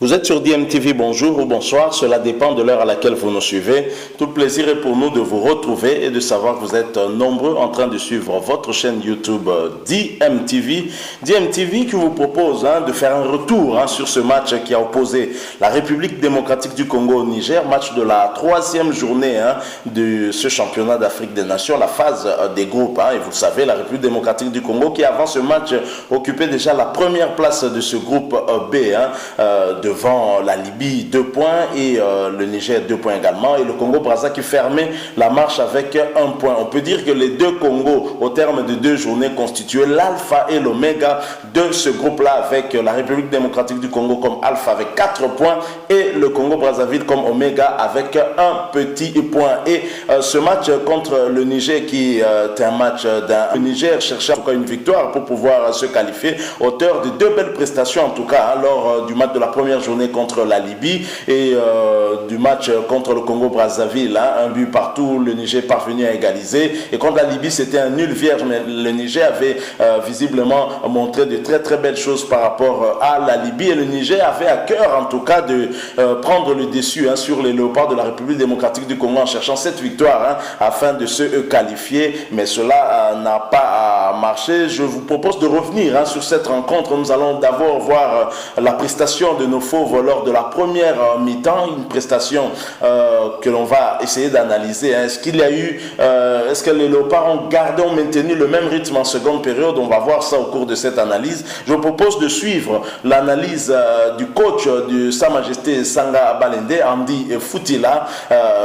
Vous êtes sur DMTV, bonjour ou bonsoir, cela dépend de l'heure à laquelle vous nous suivez. Tout le plaisir est pour nous de vous retrouver et de savoir que vous êtes nombreux en train de suivre votre chaîne YouTube DMTV. DMTV qui vous propose de faire un retour sur ce match qui a opposé la République démocratique du Congo au Niger, match de la 3e journée de ce championnat d'Afrique des Nations, la phase des groupes. Et vous le savez, la République démocratique du Congo qui avant ce match occupait déjà la première place de ce groupe B, devant la Libye 2 points et le Niger 2 points également, et le Congo-Brazza qui fermait la marche avec 1 point. On peut dire que les deux Congos, au terme de 2 journées, constituaient l'alpha et l'oméga de ce groupe-là, avec la République démocratique du Congo comme alpha avec 4 points et le Congo-Brazzaville comme oméga avec 1 petit point. Et ce match contre le Niger qui est un match le Niger cherchait en tout cas une victoire pour pouvoir se qualifier, auteur de 2 belles prestations en tout cas lors du match de la première journée contre la Libye et du match contre le Congo-Brazzaville, un but partout, le Niger parvenu à égaliser, et contre la Libye c'était un nul vierge, mais le Niger avait visiblement montré de très belles choses par rapport à la Libye, et le Niger avait à cœur en tout cas de prendre le dessus sur les léopards de la République démocratique du Congo en cherchant cette victoire afin de se qualifier, mais cela n'a pas marché. Je vous propose de revenir sur cette rencontre. Nous allons d'abord voir la prestation de nos fauves lors de la première mi-temps, une prestation que l'on va essayer d'analyser. Est-ce qu'il y a eu, est-ce que les léopards ont maintenu le même rythme en seconde période? On va voir ça au cours de cette analyse. Je vous propose de suivre l'analyse du coach de Sa Majesté Sanga Balende, Andy Futila,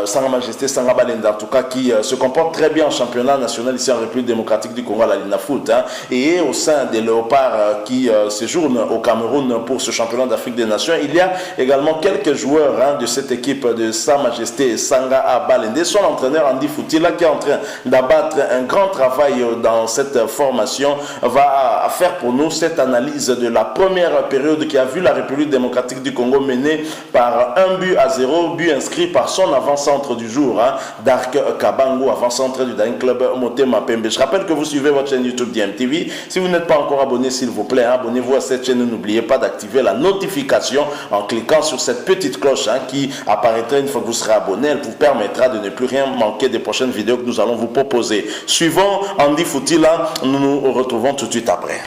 Sa Majesté Sanga Balende en tout cas, qui se comporte très bien en championnat national ici en République démocratique du Congo à la Lina Foot, et au sein des léopards qui séjournent au Cameroun pour ce championnat d'Afrique des Nations. Il y a également quelques joueurs de cette équipe de Sa Majesté Sanga Balende. Son entraîneur Andy Futila, qui est en train d'abattre un grand travail dans cette formation, va faire pour nous cette analyse de la première période qui a vu la République démocratique du Congo menée par 1-0, but inscrit par son avant-centre du jour, Dark Kabangu, avant-centre du Daring Club Motema Pembe. Je rappelle que vous suivez votre chaîne YouTube DMTV. Si vous n'êtes pas encore abonné, s'il vous plaît, abonnez-vous à cette chaîne. N'oubliez pas d'activer la notification en cliquant sur cette petite cloche qui apparaîtra une fois que vous serez abonné. Elle vous permettra de ne plus rien manquer des prochaines vidéos que nous allons vous proposer. Suivons Andy Futila, nous nous retrouvons tout de suite après.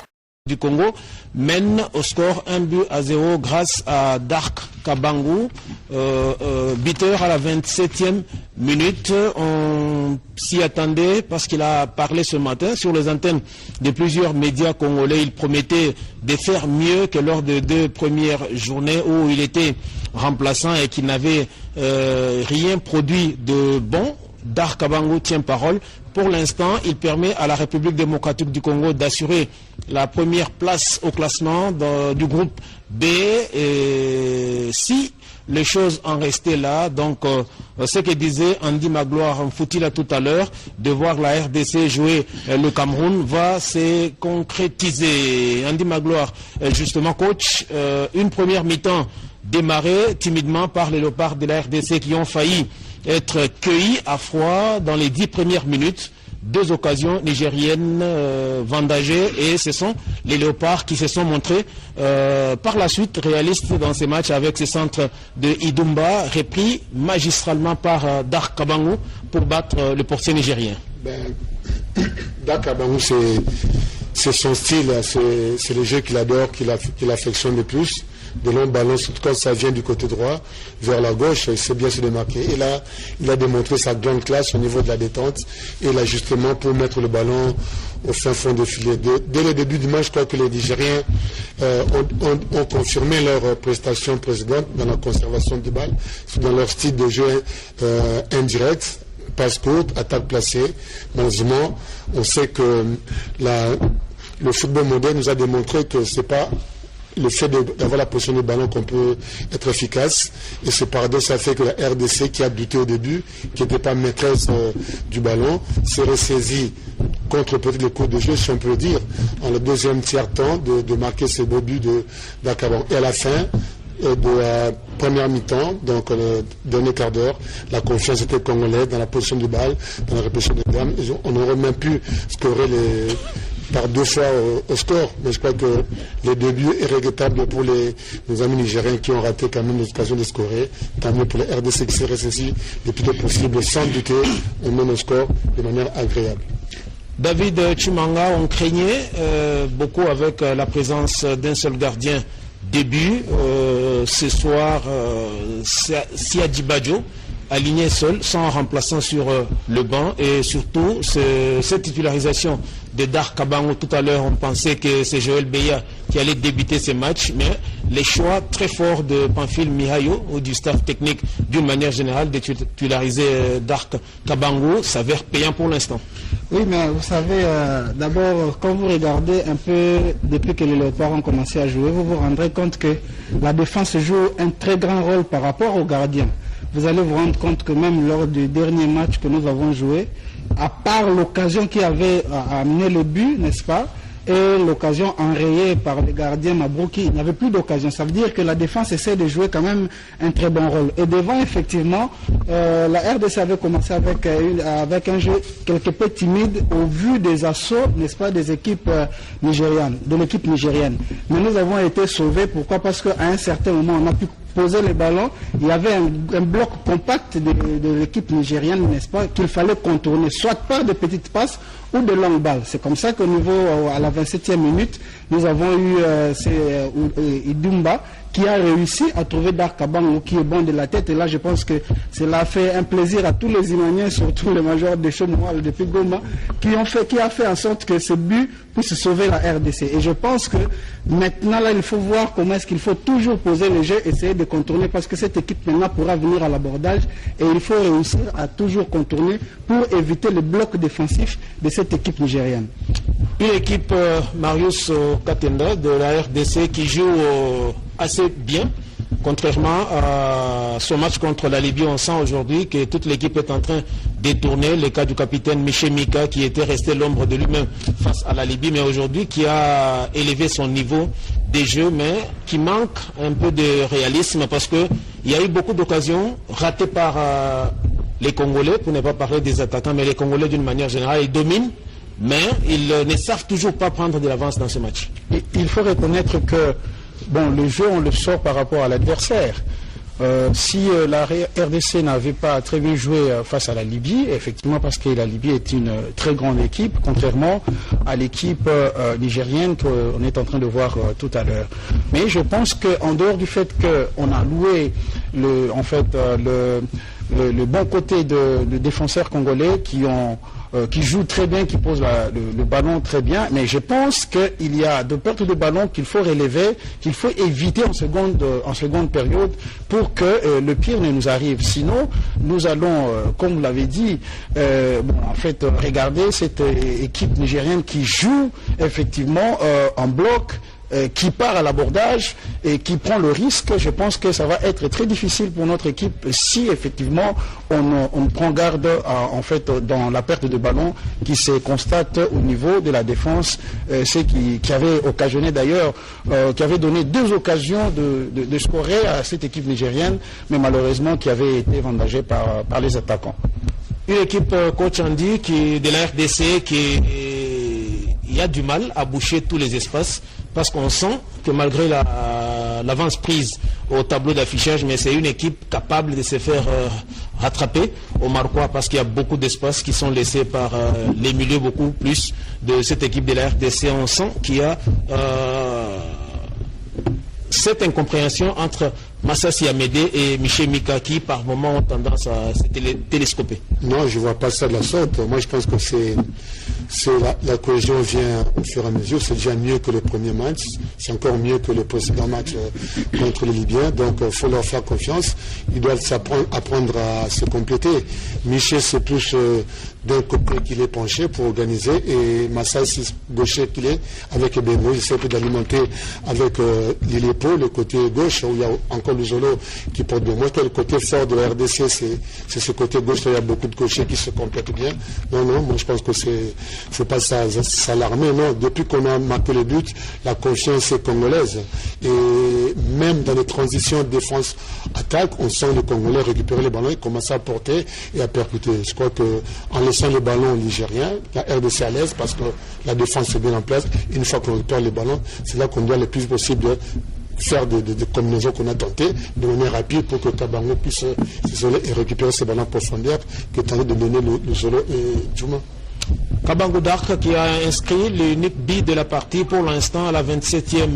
Du Congo mène au score 1-0 grâce à Dark Kabangu, buteur à la 27e minute. On s'y attendait parce qu'il a parlé ce matin sur les antennes de plusieurs médias congolais. Il promettait de faire mieux que lors des 2 premières journées où il était remplaçant et qu'il n'avait rien produit de bon. Dark Kabangu tient parole. Pour l'instant, il permet à la République démocratique du Congo d'assurer la première place au classement du groupe B. Et si les choses en restaient là, donc ce que disait Andy Magloire Futila tout à l'heure, de voir la RDC jouer le Cameroun, va se concrétiser. Andy Magloire, justement coach, une première mi-temps démarrée timidement par les léopards de la RDC qui ont failli être cueillis à froid dans les 10 premières minutes. 2 occasions nigériennes vendagées, et ce sont les léopards qui se sont montrés par la suite réalistes dans ces matchs avec ce centre de Idumba repris magistralement par Dark Kabangu pour battre le portier nigérien. Dark Kabangu, c'est son style, c'est le jeu qu'il adore, qu'il affectionne le plus. De longs ballons, surtout quand ça vient du côté droit vers la gauche, il sait bien se démarquer. Et là, il a démontré sa grande classe au niveau de la détente et l'ajustement pour mettre le ballon au fin fond de filet. Dès le début du match, je crois que les Nigériens ont confirmé leur prestation précédente dans la conservation du bal, dans leur style de jeu indirect, passe courte, attaque placée. Malheureusement, on sait que le football moderne nous a démontré que c'est pas le fait d'avoir la position du ballon qu'on peut être efficace, et ce paradoxe a fait que la RDC, qui a douté au début, qui n'était pas maîtresse du ballon, s'est ressaisie contre peut-être le cours de jeu, si on peut dire, en le 2e tiers-temps, de marquer ce beau but d'Akaban. Et à la fin de la première mi-temps, donc le dernier quart d'heure, la confiance était congolaise dans la position du bal, dans la répétition des gammes. On aurait même pu scorer par 2 fois au score. Mais je crois que les débuts est regrettable pour nos amis nigériens qui ont raté quand même l'occasion de scorer. Tant mieux pour la RDC qui s'est ressaisi le plus tôt possible, sans douter, on mène au score de manière agréable. David Chimanga, on craignait beaucoup avec la présence d'un seul gardien début. Ce soir, Siadi Badjo, aligné seul, sans remplaçant sur le banc. Et surtout, cette titularisation de Dark Kabango, tout à l'heure, on pensait que c'est Joël Beya qui allait débuter ces matchs. Mais les choix très forts de Pamphile Mihayo ou du staff technique, d'une manière générale, de titulariser Dark Kabango, s'avère payant pour l'instant. Oui, mais vous savez, d'abord, quand vous regardez un peu depuis que les Léopards ont commencé à jouer, vous vous rendrez compte que la défense joue un très grand rôle par rapport aux gardiens. Vous allez vous rendre compte que même lors du dernier match que nous avons joué, à part l'occasion qui avait amené le but, n'est-ce pas, et l'occasion enrayée par les gardiens Mabrouki, il n'y avait plus d'occasion. Ça veut dire que la défense essaie de jouer quand même un très bon rôle. Et devant, effectivement, la RDC avait commencé avec un jeu quelque peu timide au vu des assauts, n'est-ce pas, des équipes nigérianes, de l'équipe nigérienne. Mais nous avons été sauvés. Pourquoi? Parce qu'à un certain moment, on a pu poser les ballons, il y avait un bloc compact de l'équipe nigérienne, n'est-ce pas, qu'il fallait contourner, soit par de petites passes ou de longues balles. C'est comme ça qu'au niveau, à la 27e minute, nous avons eu Idumba qui a réussi à trouver Dark Kabango qui est bon de la tête. Et là, je pense que cela a fait un plaisir à tous les Iraniens, surtout les majors de Chomoual depuis Goma, qui a fait en sorte que ce but puisse sauver la RDC. Et je pense que maintenant, là, il faut voir comment est-ce qu'il faut toujours poser le jeu, essayer de contourner, parce que cette équipe maintenant pourra venir à l'abordage et il faut réussir à toujours contourner pour éviter le bloc défensif de cette équipe nigérienne. Une équipe, Marius Katenda, de la RDC qui joue assez bien, contrairement à son match contre la Libye. On sent aujourd'hui que toute l'équipe est en train de tourner. Le cas du capitaine Michel Mika qui était resté l'ombre de lui-même face à la Libye, mais aujourd'hui qui a élevé son niveau des jeux, mais qui manque un peu de réalisme parce qu'il y a eu beaucoup d'occasions ratées par les Congolais, pour ne pas parler des attaquants, mais les Congolais d'une manière générale, ils dominent. Mais ils ne savent toujours pas prendre de l'avance dans ce match. Il faut reconnaître que le jeu, on le sort par rapport à l'adversaire. Si la RDC n'avait pas très bien joué face à la Libye, effectivement parce que la Libye est une très grande équipe, contrairement à l'équipe nigérienne qu'on est en train de voir tout à l'heure. Mais je pense qu'en dehors du fait qu'on a loué le bon côté de défenseurs congolais qui jouent très bien, qui posent le ballon très bien, mais je pense qu'il y a de pertes de ballon qu'il faut relever, qu'il faut éviter en seconde période pour que le pire ne nous arrive. Sinon, nous allons, comme vous l'avez dit, regarder cette équipe nigérienne qui joue effectivement en bloc, qui part à l'abordage et qui prend le risque. Je pense que ça va être très difficile pour notre équipe si effectivement on prend garde dans la perte de ballon qui se constate au niveau de la défense, c'est qui avait occasionné d'ailleurs, qui avait donné 2 occasions de scorer à cette équipe nigérienne, mais malheureusement qui avait été vendagée par les attaquants. Une équipe coach Andy de la RDC il y a du mal à boucher tous les espaces parce qu'on sent que malgré l'avance prise au tableau d'affichage, mais c'est une équipe capable de se faire rattraper au Marocois parce qu'il y a beaucoup d'espaces qui sont laissés par les milieux, beaucoup plus de cette équipe de la RDC. On sent qu'il y a cette incompréhension entre Massassi Amédé et Michel Mika qui par moments ont tendance à se télescoper. Non, je ne vois pas ça de la sorte. Moi je pense que la cohésion vient au fur et à mesure. C'est déjà mieux que le premier match. C'est encore mieux que le précédent match contre les Libyens. Donc il faut leur faire confiance. Ils doivent apprendre à se compléter. Michel c'est plus d'un côté qu'il est penché pour organiser et Massassi gaucher qu'il est avec Bengo. Il essaie d'alimenter avec l'Ilépo, le côté gauche où il y a encore le Zolo qui porte bien. Moi, le côté fort de la RDC, c'est ce côté gauche. Là, il y a beaucoup de gauchers qui se complètent bien. Non, moi, je pense que s'alarmer, non. Depuis qu'on a marqué le but, la confiance est congolaise. Et même dans les transitions défense-attaque, on sent les Congolais récupérer les ballons et commencer à porter et à percuter. Je crois qu'en laissant les ballons nigériens, la RDC à l'aise parce que la défense est bien en place. Une fois qu'on récupère les ballons, c'est là qu'on doit le plus possible de faire des combinaisons qu'on a tentées de manière rapide pour que Kabango puisse s'isoler et récupérer ses ballons en profondeur qui est en train de donner le solo et Djouma. Kabango Dark qui a inscrit l'unique but de la partie pour l'instant à la 27e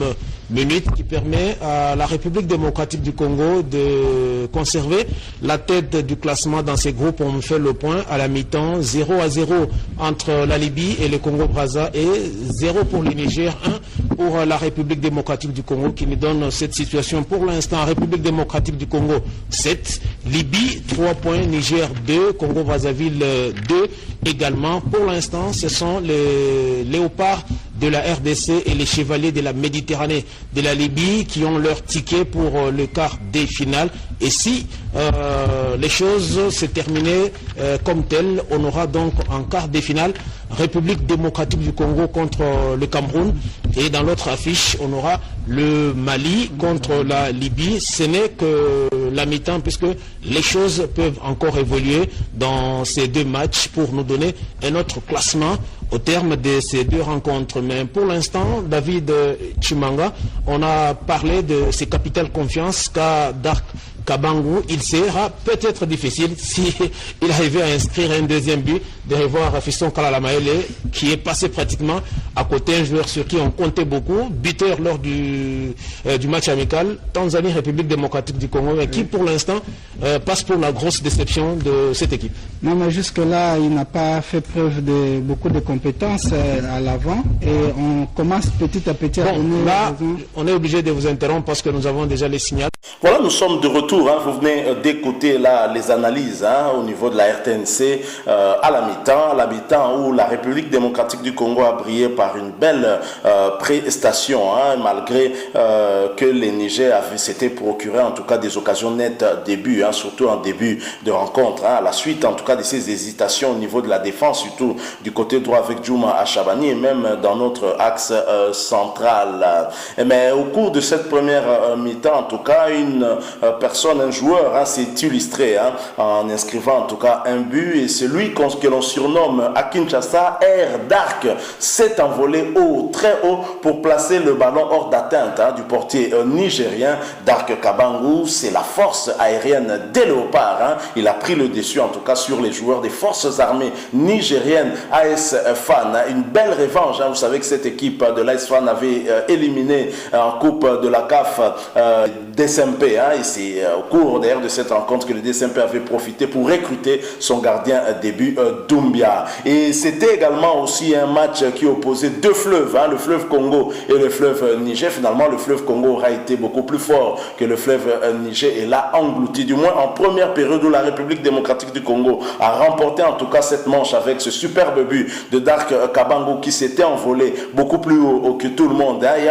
minute qui permet à la République démocratique du Congo de conserver la tête du classement dans ces groupes. On fait le point à la mi-temps, 0-0 entre la Libye et le Congo-Brazza et 0 pour le Niger, 1 pour la République démocratique du Congo qui nous donne cette situation pour l'instant. République démocratique du Congo 7, Libye 3 points, Niger 2, Congo-Brazzaville 2 également. Pour l'instant, ce sont les léopards de la RDC et les chevaliers de la Méditerranée de la Libye qui ont leur ticket pour le quart des finales. Et si les choses se terminaient comme telles, on aura donc en quart des finales République démocratique du Congo contre le Cameroun. Et dans l'autre affiche, on aura le Mali contre la Libye. Ce n'est que la mi-temps puisque les choses peuvent encore évoluer dans ces deux matchs pour nous donner un autre classement au terme de ces deux rencontres. Mais pour l'instant, David Chimanga, on a parlé de ses capitales confiance qu'a Dark Kabangu. Il sera peut-être difficile s'il arrivait à inscrire un deuxième but de revoir Fiston Kalala-Maele qui est passé pratiquement à côté, un joueur sur qui on comptait beaucoup, buteur lors du match amical Tanzanie-République démocratique du Congo, et qui pour l'instant passe pour la grosse déception de cette équipe. Non, mais jusque-là, il n'a pas fait preuve de beaucoup de compétences à l'avant et on commence petit à petit à donner... Là, on est obligé de vous interrompre parce que nous avons déjà les signaux. Voilà, nous sommes de retour. Vous venez d'écouter là les analyses au niveau de la RTNC à la mi-temps où la République démocratique du Congo a brillé par une belle prestation, malgré que les Niger s'étaient procuré en tout cas des occasions nettes début, surtout en début de rencontre, à la suite en tout cas de ces hésitations au niveau de la défense, surtout du côté droit avec Djouma Achabani et même dans notre axe central. Mais au cours de cette première mi-temps, en tout cas, un joueur s'est illustré en inscrivant en tout cas un but, et celui que l'on surnomme à Kinshasa Air Dark s'est envolé très haut pour placer le ballon hors d'atteinte du portier nigérien. Dark Kabangu, c'est la force aérienne des léopards. Il a pris le dessus en tout cas sur les joueurs des forces armées nigériennes. AS Fan, une belle revanche. Vous savez que cette équipe de l'AS Fan avait éliminé en coupe de la CAF DSMP, et c'est au cours d'ailleurs de cette rencontre que le DSMP avait profité pour recruter son gardien début Doumbia. Et c'était également aussi un match qui opposait deux fleuves, le fleuve Congo et le fleuve Niger. Finalement, le fleuve Congo aura été beaucoup plus fort que le fleuve Niger et l'a englouti, du moins en première période où la République démocratique du Congo a remporté en tout cas cette manche avec ce superbe but de Dark Kabangu qui s'était envolé beaucoup plus haut que tout le monde. Et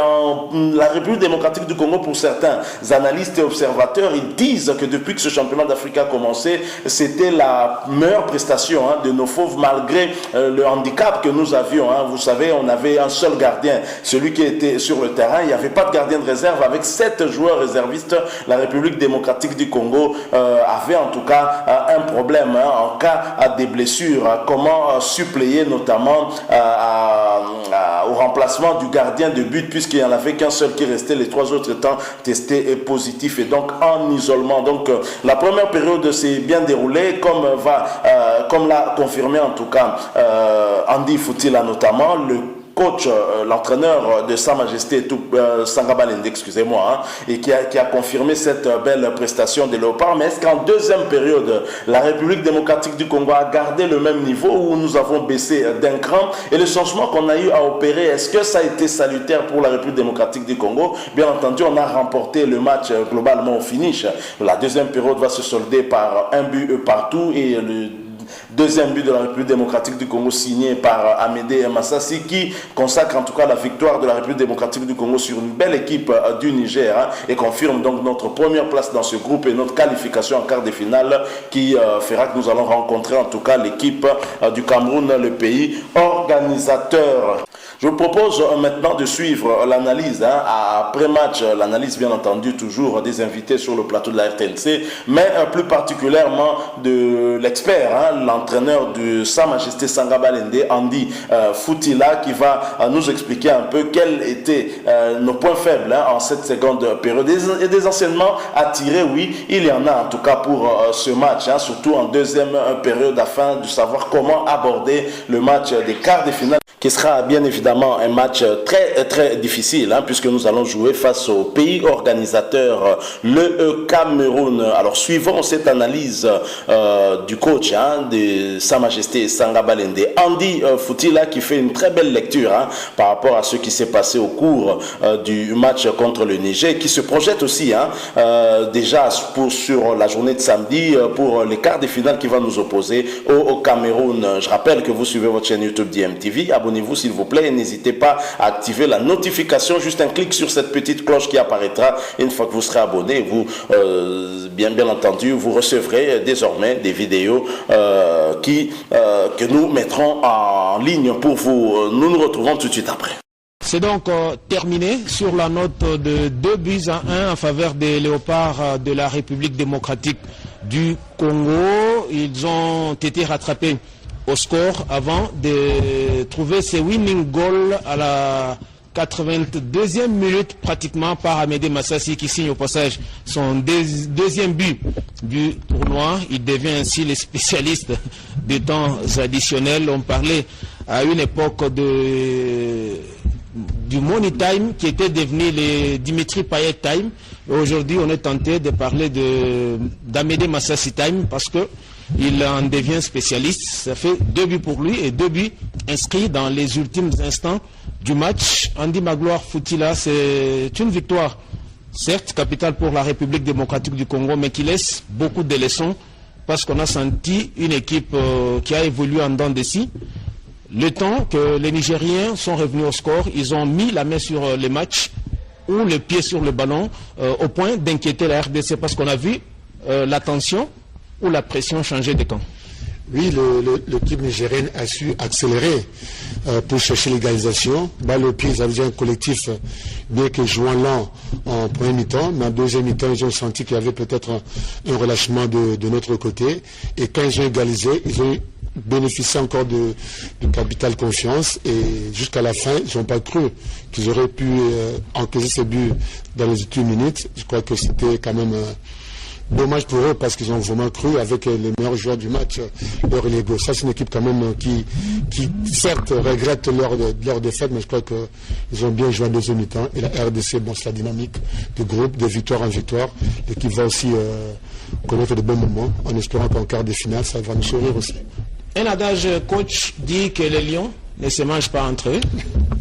la République démocratique du Congo, pour certains analystes et observateurs, ils disent que depuis que ce championnat d'Afrique a commencé, c'était la meilleure prestation de nos fauves malgré le handicap que nous avions. Vous savez, on avait un seul gardien, celui qui était sur le terrain. Il n'y avait pas de gardien de réserve. Avec 7 joueurs réservistes, la République démocratique du Congo avait en tout cas un problème en cas des blessures. Comment suppléer notamment au remplacement du gardien de but, puisqu'il n'y en avait qu'un seul qui restait, les 3 autres étant testés positifs et donc en isolement. Donc la première période s'est bien déroulée comme l'a confirmé en tout cas Andy Foutila notamment, le coach, l'entraîneur de Sa Majesté Sangabalende, excusez-moi, et qui a confirmé cette belle prestation des Léopards. Mais est-ce qu'en deuxième période, la République démocratique du Congo a gardé le même niveau ou nous avons baissé d'un cran? Et le changement qu'on a eu à opérer, est-ce que ça a été salutaire pour la République démocratique du Congo? Bien entendu, on a remporté le match globalement au finish. La deuxième période va se solder par un but partout et Deuxième but de la République démocratique du Congo signé par Amédée Massassi qui consacre en tout cas la victoire de la République démocratique du Congo sur une belle équipe du Niger et confirme donc notre première place dans ce groupe et notre qualification en quart de finale qui fera que nous allons rencontrer en tout cas l'équipe du Cameroun, le pays organisateur. Je vous propose maintenant de suivre l'analyse, après match, l'analyse bien entendu toujours des invités sur le plateau de la RTNC, mais plus particulièrement de l'expert, l'entraîneur de Sa Majesté Sanga Balende, Andy Foutila, qui va nous expliquer un peu quels étaient nos points faibles en cette seconde période et des enseignements à tirer. Oui, il y en a en tout cas pour ce match, surtout en deuxième période afin de savoir comment aborder le match des quarts de finale, qui sera bien évidemment un match très difficile, puisque nous allons jouer face au pays organisateur, le Cameroun. Alors suivons cette analyse du coach de Sa Majesté Sanga Balende, Andy Foutila, qui fait une très belle lecture par rapport à ce qui s'est passé au cours du match contre le Niger, qui se projette aussi déjà sur la journée de samedi pour les quarts de finale qui va nous opposer au Cameroun. Je rappelle que vous suivez votre chaîne YouTube DMTV. Abonnez-vous s'il vous plaît et n'hésitez pas à activer la notification. Juste un clic sur cette petite cloche qui apparaîtra une fois que vous serez abonné. Vous, bien entendu, vous recevrez désormais des vidéos que nous mettrons en ligne pour vous. Nous nous retrouvons tout de suite après. C'est donc terminé sur la note de 2-1 en faveur des Léopards de la République démocratique du Congo. Ils ont été rattrapés au score avant de trouver ces winning goals à la 82e minute pratiquement par Amédée Massassi, qui signe au passage son deuxième but du tournoi. Il devient ainsi le spécialiste des temps additionnels. On parlait à une époque du Money Time qui était devenu le Dimitri Payet Time. Aujourd'hui, on est tenté de parler d'Amédée Massassi Time parce que il en devient spécialiste. Ça fait 2 buts pour lui et 2 buts inscrits dans les ultimes instants du match. Andy Magloire Foutila, c'est une victoire, certes capitale pour la République démocratique du Congo, mais qui laisse beaucoup de leçons parce qu'on a senti une équipe qui a évolué en dents de scie. Le temps que les Nigériens sont revenus au score, ils ont mis la main sur les matchs ou le pied sur le ballon au point d'inquiéter la RDC parce qu'on a vu la tension ou la pression changer de camp. Oui, l'équipe nigérienne a su accélérer pour chercher l'égalisation. Balle au pied, ils avaient un collectif bien que jouant lent en premier mi-temps, mais en deuxième mi-temps, ils ont senti qu'il y avait peut-être un relâchement de notre côté. Et quand ils ont égalisé, ils ont bénéficié encore de capital confiance. Et jusqu'à la fin, ils n'ont pas cru qu'ils auraient pu encaisser ce but dans les últimes minutes. Je crois que c'était quand même dommage pour eux parce qu'ils ont vraiment cru avec les meilleurs joueurs du match, leur Lego. Ça, c'est une équipe quand même qui certes regrette leur défaite, mais je crois qu'ils ont bien joué en deuxième mi-temps. Et la RDC, bon, c'est la dynamique du groupe, de victoire en victoire. L'équipe va aussi connaître de bons moments, en espérant qu'en quart de finale, ça va nous sourire aussi. Un adage coach dit que les lions ne se mangent pas entre eux.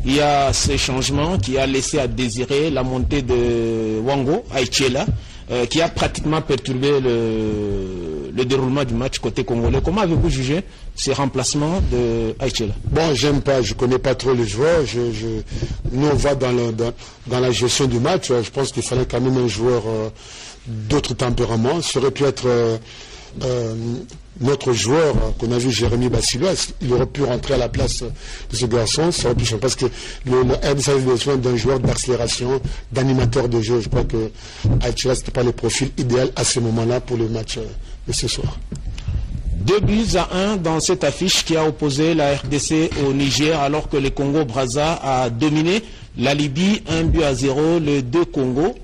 Il y a ces changements qui a laissé à désirer la montée de Wango à Etiela, qui a pratiquement perturbé le déroulement du match côté congolais. Comment avez-vous jugé ces remplacements de Aïchela? Bon, j'aime pas, je connais pas trop les joueurs. Nous, on va dans la gestion du match. Je pense qu'il fallait quand même un joueur d'autre tempérament. Ça aurait pu être notre joueur qu'on a vu, Jérémy Bassilois. Il aurait pu rentrer à la place de ce garçon. Ça aurait pu changer parce que le RDC avait besoin d'un joueur d'accélération, d'animateur de jeu. Je crois que Aïchela, c'était pas le profil idéal à ce moment-là pour le match de ce soir. 2-1 dans cette affiche qui a opposé la RDC au Niger, alors que le Congo-Brazza a dominé la Libye 1-0. Les deux Congos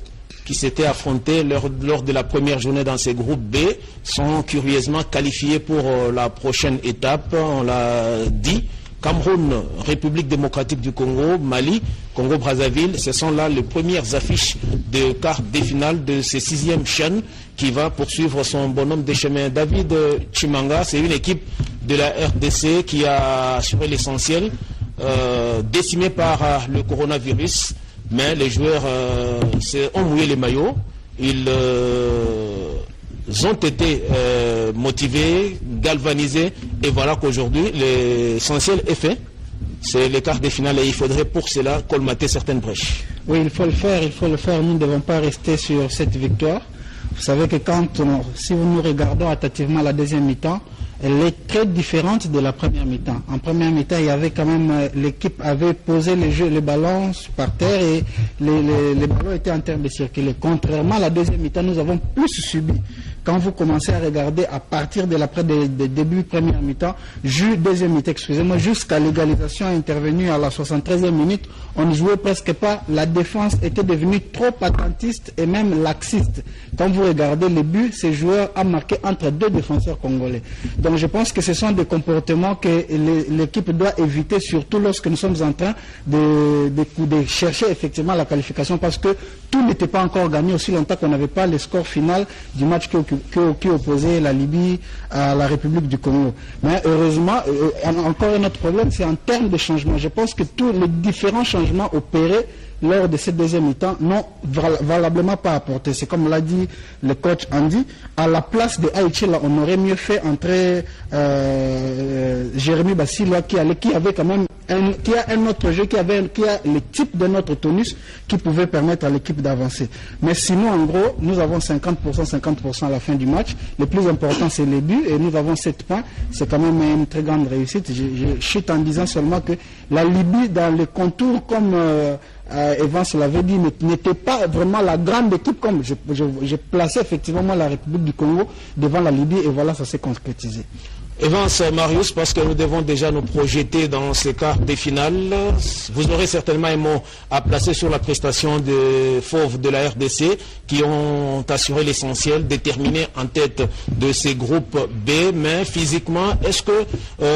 qui s'étaient affrontés lors de la première journée dans ces groupes B sont curieusement qualifiés pour la prochaine étape. On l'a dit, Cameroun, République démocratique du Congo, Mali, Congo-Brazzaville, ce sont là les premières affiches de quart de finale de ce 6e chaîne qui va poursuivre son bonhomme de chemin. David Chimanga, c'est une équipe de la RDC qui a assuré l'essentiel, décimée par le coronavirus, mais les joueurs ont mouillé les maillots. Ils ont été motivés, galvanisés, et voilà qu'aujourd'hui, l'essentiel est fait. C'est les quarts de finale et il faudrait pour cela colmater certaines brèches. Oui, il faut le faire. Nous ne devons pas rester sur cette victoire. Vous savez que si nous regardons attentivement la deuxième mi-temps, elle est très différente de la première mi-temps. En première mi-temps, il y avait quand même, l'équipe avait posé les ballons par terre et les ballons étaient en train de circuler. Contrairement à la deuxième mi-temps, nous avons plus subi. Quand vous commencez à regarder à partir de début première mi-temps, deuxième mi-temps, excusez-moi, jusqu'à l'égalisation intervenue à la 73e minute, on ne jouait presque pas. La défense était devenue trop attentiste et même laxiste. Quand vous regardez les buts, ces joueurs ont marqué entre deux défenseurs congolais. Donc je pense que ce sont des comportements que l'équipe doit éviter, surtout lorsque nous sommes en train de chercher effectivement la qualification, parce que tout n'était pas encore gagné aussi longtemps qu'on n'avait pas le score final du match qui opposait la Libye à la République du Congo. Mais heureusement, encore un autre problème, c'est en termes de changement. Je pense que tous les différents changements opérés lors de cette deuxième mi-temps n'ont valablement pas apporté. C'est comme l'a dit le coach Andy, à la place de Haïti, là, on aurait mieux fait entrer Jérémy Bassila qui avait quand même qui a un autre jeu, qui a le type de notre tonus qui pouvait permettre à l'équipe d'avancer. Mais sinon, en gros, nous avons 50% à la fin du match. Le plus important, c'est les buts et nous avons 7 points. C'est quand même une très grande réussite. Je chute en disant seulement que la Libye, dans les contours, comme Evans l'avait dit, n'était pas vraiment la grande équipe, comme j'ai placé effectivement la République du Congo devant la Libye et voilà, ça s'est concrétisé. Evans, Marius, parce que nous devons déjà nous projeter dans ces quarts de finale, vous aurez certainement un mot à placer sur la prestation des fauves de la RDC qui ont assuré l'essentiel, déterminé en tête de ces groupes B. Mais physiquement, est-ce que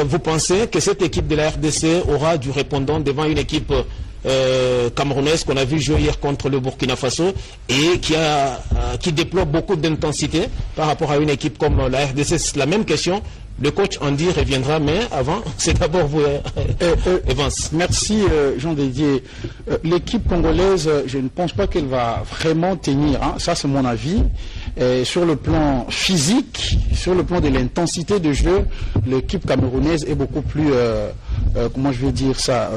vous pensez que cette équipe de la RDC aura du répondant devant une équipe camerounaise qu'on a vu jouer hier contre le Burkina Faso et qui déploie beaucoup d'intensité par rapport à une équipe comme la RDC? C'est la même question. Le coach Andy reviendra, mais avant, c'est d'abord vous, Evans. Merci, Jean Dédier. L'équipe congolaise, je ne pense pas qu'elle va vraiment tenir. Hein. Ça, c'est mon avis. Sur le plan physique, sur le plan de l'intensité de jeu, l'équipe camerounaise est beaucoup plus, comment je vais dire ça,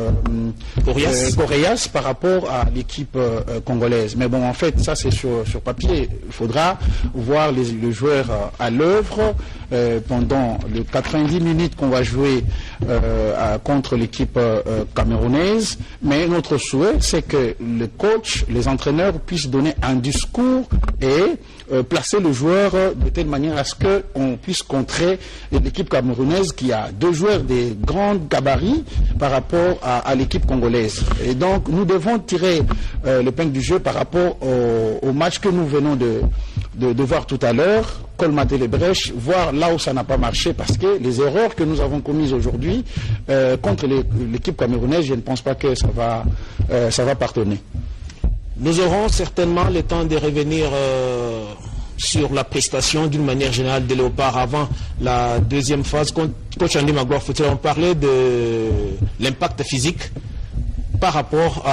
coriace par rapport à l'équipe congolaise. Mais bon, en fait, ça, c'est sur papier. Il faudra voir les joueurs à l'œuvre pendant les 90 minutes qu'on va jouer contre l'équipe camerounaise. Mais notre souhait, c'est que le coach, les entraîneurs puissent donner un discours et placer le joueur de telle manière à ce qu'on puisse contrer l'équipe camerounaise qui a deux joueurs des grands gabarits par rapport à l'équipe congolaise. Et donc, nous devons tirer l'épingle du jeu par rapport au match que nous venons de voir tout à l'heure, colmater les brèches, voir là où ça n'a pas marché, parce que les erreurs que nous avons commises aujourd'hui contre l'équipe camerounaise, je ne pense pas que ça va pardonner. Nous aurons certainement le temps de revenir sur la prestation d'une manière générale des Léopards avant la deuxième phase. Coach Andy Magloire, faut-il en parler de l'impact physique par rapport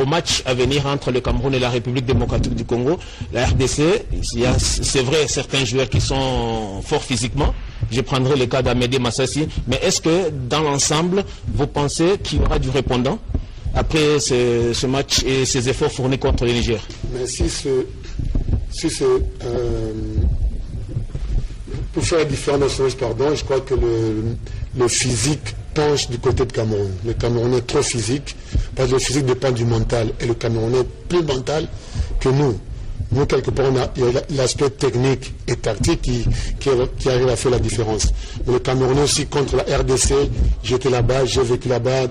au match à venir entre le Cameroun et la République démocratique du Congo? La RDC, c'est vrai, certains joueurs qui sont forts physiquement. Je prendrai le cas d'Amédée Massassi. Mais est-ce que dans l'ensemble, vous pensez qu'il y aura du répondant après ce match et ces efforts fournis contre le Niger? Mais pour faire la différence, pardon, je crois que le physique penche du côté de Cameroun. Le Camerounais est trop physique, parce que le physique dépend du mental, et le Camerounais est plus mental que nous. Nous, quelque part, il y a l'aspect technique et tactique qui arrive à faire la différence. Mais le Camerounais aussi, contre la RDC, j'étais là-bas, j'ai vécu là-bas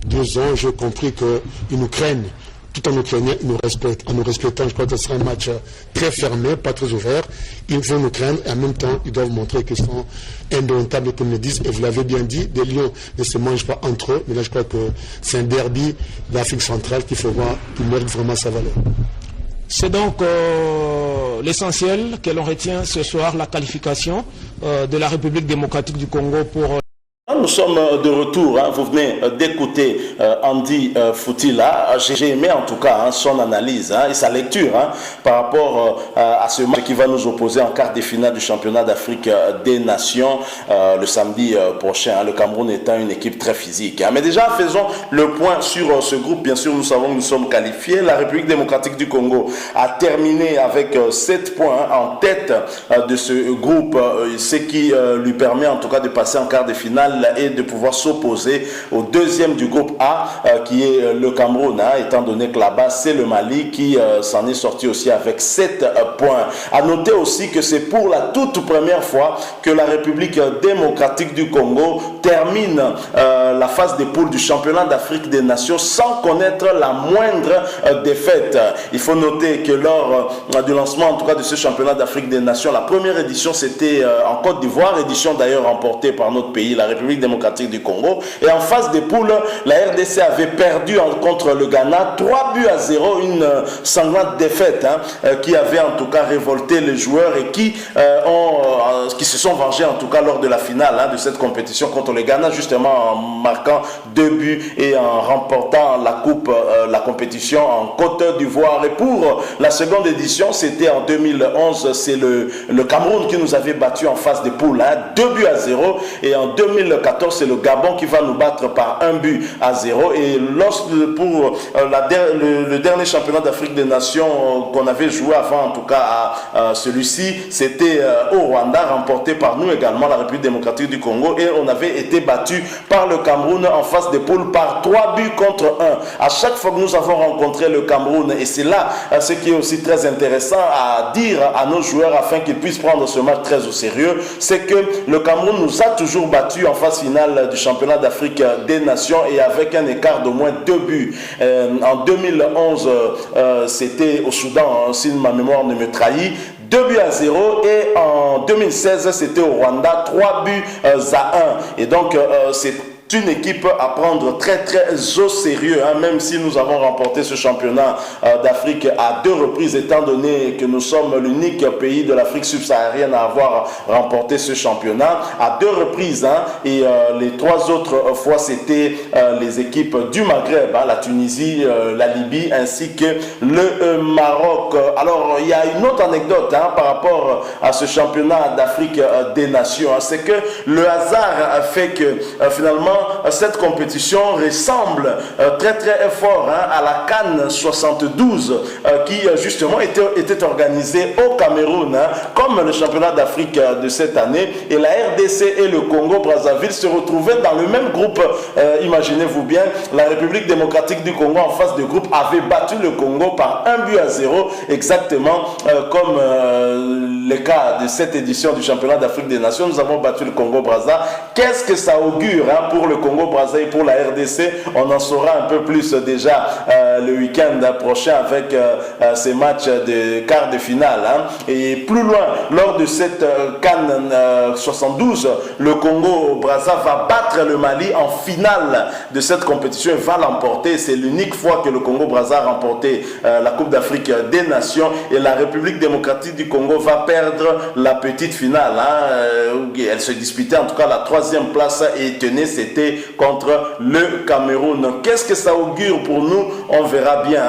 2 ans, j'ai compris qu'ils nous craignent. Tout en nous craignant, ils nous respectent. En nous respectant, je crois que ce sera un match très fermé, pas très ouvert. Ils vont nous craindre et en même temps, ils doivent montrer qu'ils sont indomptables, comme ils le disent. Et vous l'avez bien dit, des lions ne se mangent pas entre eux. Mais là, je crois que c'est un derby d'Afrique centrale qui mérite vraiment sa valeur. C'est donc l'essentiel que l'on retient ce soir, la qualification de la République démocratique du Congo pour... nous sommes de retour. Vous venez d'écouter Andy Foutila. J'ai aimé en tout cas son analyse et sa lecture par rapport à ce match qui va nous opposer en quart de finale du championnat d'Afrique des Nations le samedi prochain. Le Cameroun étant une équipe très physique. Mais déjà, faisons le point sur ce groupe. Bien sûr, nous savons que nous sommes qualifiés. La République démocratique du Congo a terminé avec 7 points en tête de ce groupe, ce qui lui permet en tout cas de passer en quart de finale et de pouvoir s'opposer au deuxième du groupe A qui est le Cameroun, étant donné que là-bas c'est le Mali qui s'en est sorti aussi avec 7 points. À noter aussi que c'est pour la toute première fois que la République démocratique du Congo termine la phase des poules du championnat d'Afrique des Nations sans connaître la moindre défaite. Il faut noter que lors du lancement en tout cas de ce championnat d'Afrique des Nations, la première édition c'était en Côte d'Ivoire, édition d'ailleurs remportée par notre pays, la République démocratique du Congo. Et en phase des poules, la RDC avait perdu contre le Ghana 3-0, une sanglante défaite qui avait en tout cas révolté les joueurs et qui se sont vengés en tout cas lors de la finale de cette compétition contre le Ghana, justement en marquant 2 buts et en remportant la compétition en Côte d'Ivoire. Et pour la seconde édition, c'était en 2011, c'est le Cameroun qui nous avait battu en phase des poules, 2-0, et en 2014 c'est le Gabon qui va nous battre par 1-0. Et pour le dernier championnat d'Afrique des Nations qu'on avait joué avant en tout cas à celui-ci, c'était au Rwanda, remporté par nous également, la République démocratique du Congo, et on avait été battu par le Cameroun en phase des poules par 3-1. À chaque fois que nous avons rencontré le Cameroun, et c'est là ce qui est aussi très intéressant à dire à nos joueurs afin qu'ils puissent prendre ce match très au sérieux, c'est que le Cameroun nous a toujours battus en phase finale du championnat d'Afrique des Nations et avec un écart d'au moins 2 buts. En 2011, c'était au Soudan, si ma mémoire ne me trahit, 2-0, et en 2016 c'était au Rwanda 3-1. Et donc c'est une équipe à prendre très au sérieux, même si nous avons remporté ce championnat d'Afrique à 2 reprises, étant donné que nous sommes l'unique pays de l'Afrique subsaharienne à avoir remporté ce championnat à 2 reprises, et les 3 autres fois c'était les équipes du Maghreb, la Tunisie, la Libye ainsi que le Maroc. Alors il y a une autre anecdote par rapport à ce championnat d'Afrique des Nations, c'est que le hasard fait que finalement cette compétition ressemble très fort à la CAN 72 qui justement était organisée au Cameroun comme le championnat d'Afrique de cette année, et la RDC et le Congo-Brazzaville se retrouvaient dans le même groupe. Imaginez-vous bien, la République démocratique du Congo en face de groupe avait battu le Congo par 1-0, exactement comme le cas de cette édition du championnat d'Afrique des Nations. Nous avons battu le Congo-Brazza. Qu'est-ce que ça augure pour le Congo-Brazza et pour la RDC? On en saura un peu plus déjà le week-end prochain avec ces matchs de quart de finale. Et plus loin, lors de cette CAN 72, le Congo-Brazza va battre le Mali en finale de cette compétition et va l'emporter. C'est l'unique fois que le Congo-Brazza a remporté la Coupe d'Afrique des Nations, et la République démocratique du Congo va perdre la petite finale. Elle se disputait en tout cas la 3e place et tenait, c'était contre le Cameroun. Qu'est-ce que ça augure pour nous? On verra bien.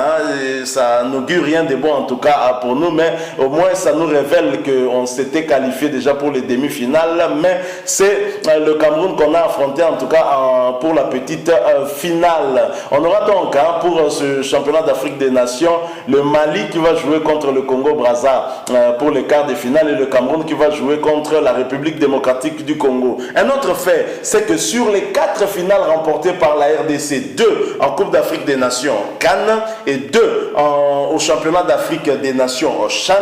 Ça n'augure rien de bon en tout cas pour nous, mais au moins ça nous révèle qu'on s'était qualifié déjà pour les demi-finales, mais c'est le Cameroun qu'on a affronté en tout cas pour la petite finale. On aura donc pour ce championnat d'Afrique des Nations le Mali qui va jouer contre le Congo-Brazza pour les quarts de finale, et le Cameroun qui va jouer contre la République démocratique du Congo. Un autre fait, c'est que sur les 4 finales remportées par la RDC, 2 en Coupe d'Afrique des Nations CAN et 2 au championnat d'Afrique des Nations CHAN,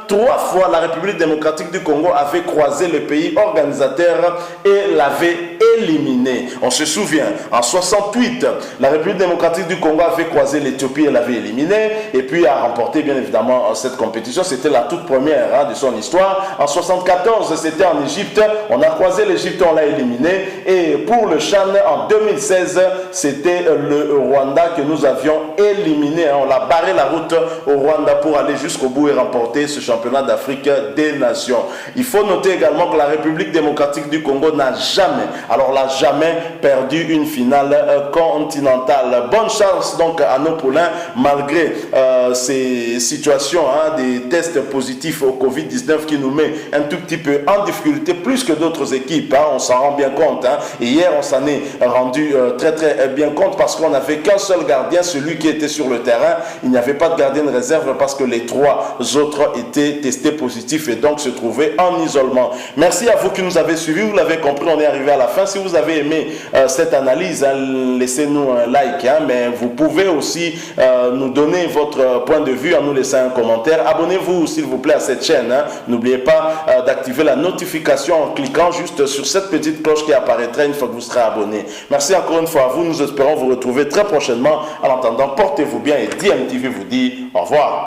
3 fois la République démocratique du Congo avait croisé le pays organisateur et l'avait éliminé. On se souvient, en 68, la République démocratique du Congo avait croisé l'Éthiopie et l'avait éliminé, et puis a remporté bien évidemment cette compétition. C'était la toute première de son histoire. En 74, c'était en Égypte, on a croisé l'Égypte, on l'a éliminé, et pour le CHAN en 2016, c'était le Rwanda que nous avions éliminé. On a barré la route au Rwanda pour aller jusqu'au bout et remporter ce championnat championnat d'Afrique des Nations. Il faut noter également que la République démocratique du Congo n'a jamais perdu une finale continentale. Bonne chance donc à nos poulains, malgré ces situations, des tests positifs au Covid-19 qui nous met un tout petit peu en difficulté, plus que d'autres équipes, on s'en rend bien compte. Et hier, on s'en est rendu très bien compte parce qu'on n'avait qu'un seul gardien, celui qui était sur le terrain. Il n'y avait pas de gardien de réserve parce que les 3 autres étaient testés positifs et donc se trouvaient en isolement. Merci à vous qui nous avez suivis. Vous l'avez compris, on est arrivé à la fin. Si vous avez aimé cette analyse, laissez-nous un like, mais vous pouvez aussi nous donner votre point de vue en nous laissant un commentaire. Abonnez-vous s'il vous plaît à cette chaîne. N'oubliez pas d'activer la notification en cliquant juste sur cette petite cloche qui apparaîtra une fois que vous serez abonné. Merci encore une fois à vous. Nous espérons vous retrouver très prochainement. En attendant, portez-vous bien et DMTV vous dit au revoir.